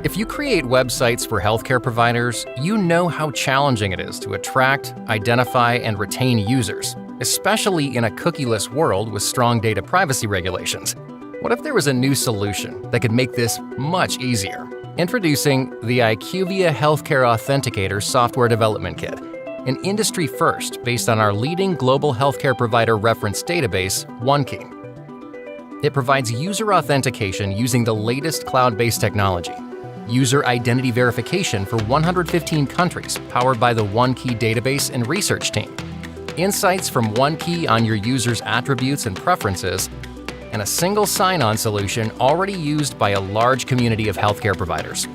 If you create websites for healthcare providers, you know how challenging it is to attract, identify, and retain users, especially in a cookieless world with strong data privacy regulations. What if there was a new solution that could make this much easier? Introducing the IQVIA HealthCare Authenticator software development kit, an industry first based on our leading global healthcare provider reference database, OneKey. It provides user authentication using the latest cloud-based technology, user identity verification for 115 countries powered by the OneKey database and research team, insights from OneKey on your users' attributes and preferences, and a single sign-on solution already used by a large community of healthcare providers.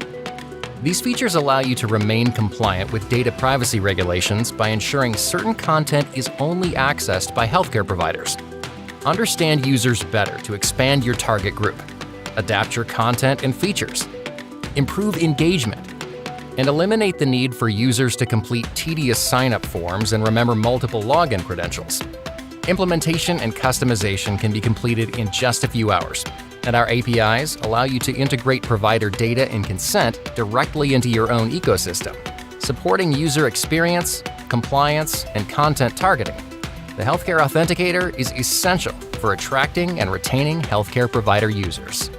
These features allow you to remain compliant with data privacy regulations by ensuring certain content is only accessed by healthcare providers. Understand users better to expand your target group, adapt your content and features, improve engagement, and eliminate the need for users to complete tedious sign-up forms and remember multiple login credentials. Implementation and customization can be completed in just a few hours, and our APIs allow you to integrate provider data and consent directly into your own ecosystem, supporting user experience, compliance, and content targeting. The HealthCare Authenticator is essential for attracting and retaining healthcare provider users.